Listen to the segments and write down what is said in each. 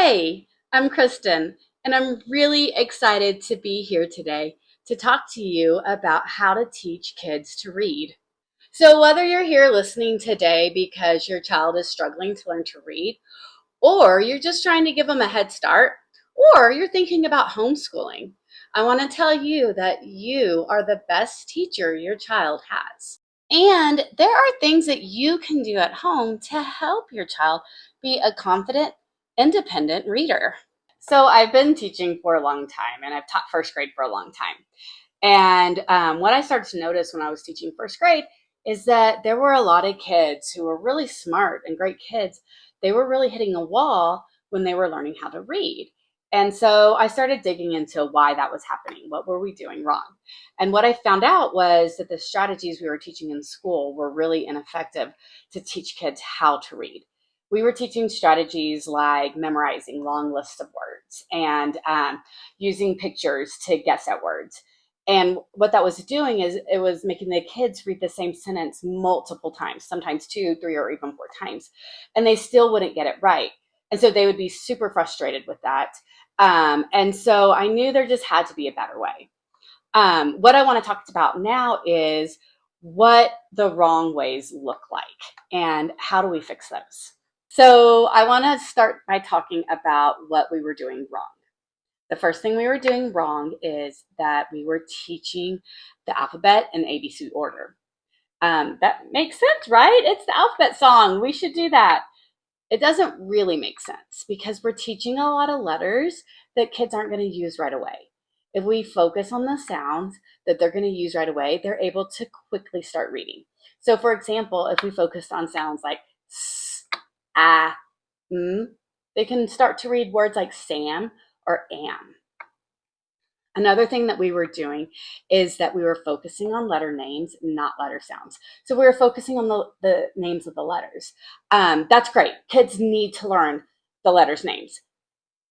Hey, I'm Kristen, and I'm really excited to be here today to talk to you about how to teach kids to read. So, whether you're here listening today because your child is struggling to learn to read, or you're just trying to give them a head start, or you're thinking about homeschooling, I want to tell you that you are the best teacher your child has. And there are things that you can do at home to help your child be a confident, independent reader. So I've been teaching for a long time, and I've taught first grade for a long time. And what I started to notice when I was teaching first grade is that there were a lot of kids who were really smart and great kids. They were really hitting a wall when they were learning how to read. And so I started digging into why that was happening. What were we doing wrong? And what I found out was that the strategies we were teaching in school were really ineffective to teach kids how to read. We were teaching strategies like memorizing long lists of words and using pictures to guess at words. And what that was doing is it was making the kids read the same sentence multiple times, sometimes two, three, or even four times, and they still wouldn't get it right. And so they would be super frustrated with that. And so I knew there just had to be a better way. What I want to talk about now is what the wrong ways look like and how do we fix those. So I want to start by talking about what we were doing wrong. The first thing we were doing wrong is that we were teaching the alphabet in ABC order. That makes sense, right? It's the alphabet song. We should do that. It doesn't really make sense because we're teaching a lot of letters that kids aren't going to use right away. If we focus on the sounds that they're going to use right away, they're able to quickly start reading. So, for example, if we focused on sounds like s, ah, they can start to read words like Sam or am. Another thing that we were doing is that we were focusing on letter names, not letter sounds. So we were focusing on the names of the letters. That's great. Kids need to learn the letters' names.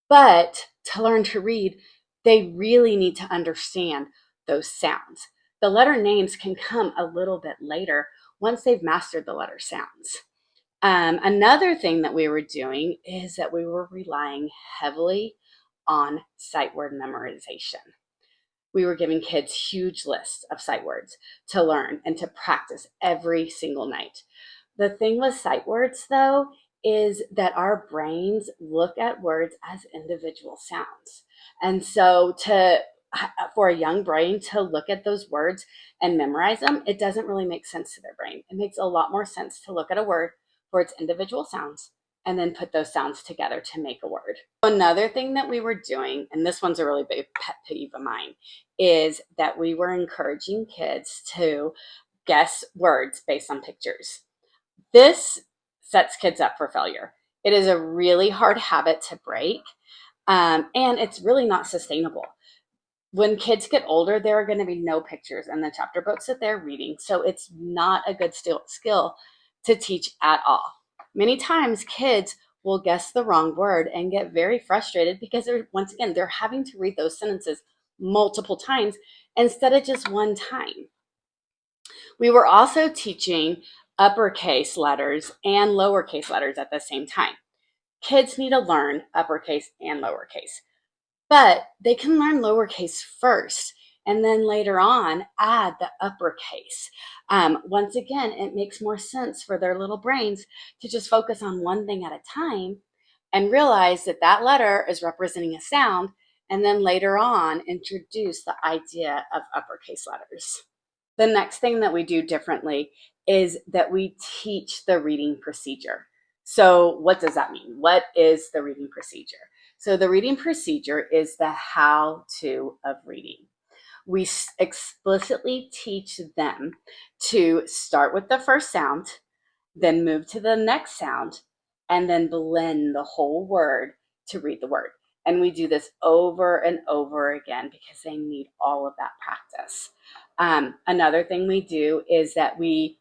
But to learn to read, they really need to understand those sounds. The letter names can come a little bit later once they've mastered the letter sounds. Another thing that we were doing is that we were relying heavily on sight word memorization. We were giving kids huge lists of sight words to learn and to practice every single night. The thing with sight words, though, is that our brains look at words as individual sounds. And so for a young brain to look at those words and memorize them, it doesn't really make sense to their brain. It makes a lot more sense to look at a word for its individual sounds and then put those sounds together to make a word. Another thing that we were doing, and this one's a really big pet peeve of mine, is that we were encouraging kids to guess words based on pictures. This sets kids up for failure. It is a really hard habit to break, and it's really not sustainable. When kids get older, there are going to be no pictures in the chapter books that they're reading, so it's not a good skill to teach at all. Many times kids will guess the wrong word and get very frustrated because once again, they're having to read those sentences multiple times instead of just one time. We were also teaching uppercase letters and lowercase letters at the same time. Kids need to learn uppercase and lowercase, but they can learn lowercase first and then later on add the uppercase. Once again, it makes more sense for their little brains to just focus on one thing at a time and realize that that letter is representing a sound, and then later on introduce the idea of uppercase letters. The next thing that we do differently is that we teach the reading procedure. So what does that mean? What is the reading procedure? So the reading procedure is the how-to of reading. We explicitly teach them to start with the first sound, then move to the next sound, and then blend the whole word to read the word. And we do this over and over again because they need all of that practice. Another thing we do is that we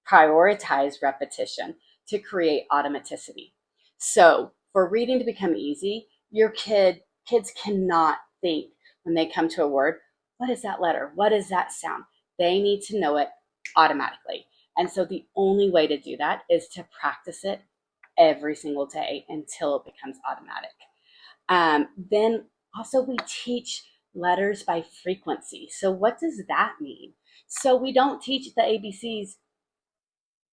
prioritize repetition to create automaticity. So for reading to become easy, kids cannot think when they come to a word, what is that letter? What is that sound? They need to know it automatically. And so the only way to do that is to practice it every single day until it becomes automatic. Then also we teach letters by frequency. So what does that mean? So we don't teach the ABCs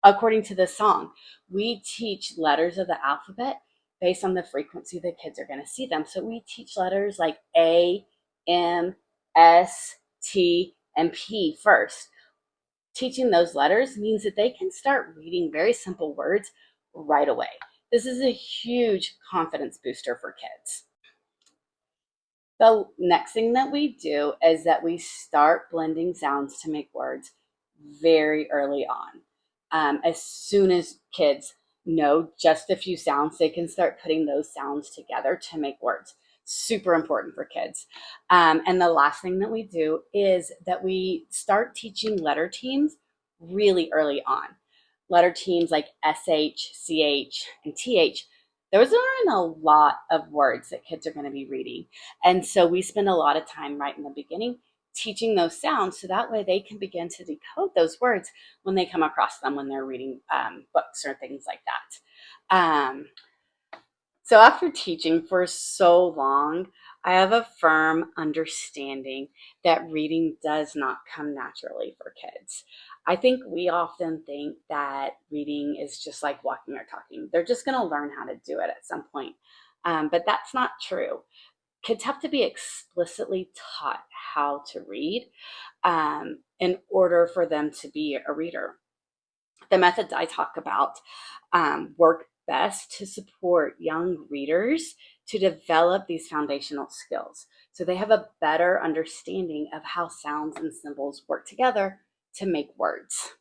according to the song. We teach letters of the alphabet based on the frequency the kids are going to see them. So we teach letters like A, M, S, T, and P first. Teaching those letters means that they can start reading very simple words right away. This is a huge confidence booster for kids. The next thing that we do is that we start blending sounds to make words very early on. As soon as kids know just a few sounds, they can start putting those sounds together to make words. Super important for kids. And the last thing that we do is that we start teaching letter teams really early on. Letter teams like SH, CH, and TH, those aren't a lot of words that kids are going to be reading. And so we spend a lot of time right in the beginning teaching those sounds so that way they can begin to decode those words when they come across them when they're reading books or things like that. So after teaching for so long, I have a firm understanding that reading does not come naturally for kids. I think we often think that reading is just like walking or talking. They're just going to learn how to do it at some point. But that's not true. Kids have to be explicitly taught how to read in order for them to be a reader. The methods I talk about work best to support young readers to develop these foundational skills so they have a better understanding of how sounds and symbols work together to make words.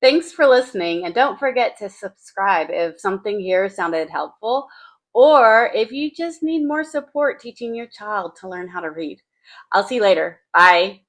Thanks for listening, and don't forget to subscribe if something here sounded helpful or if you just need more support teaching your child to learn how to read. I'll see you later. Bye.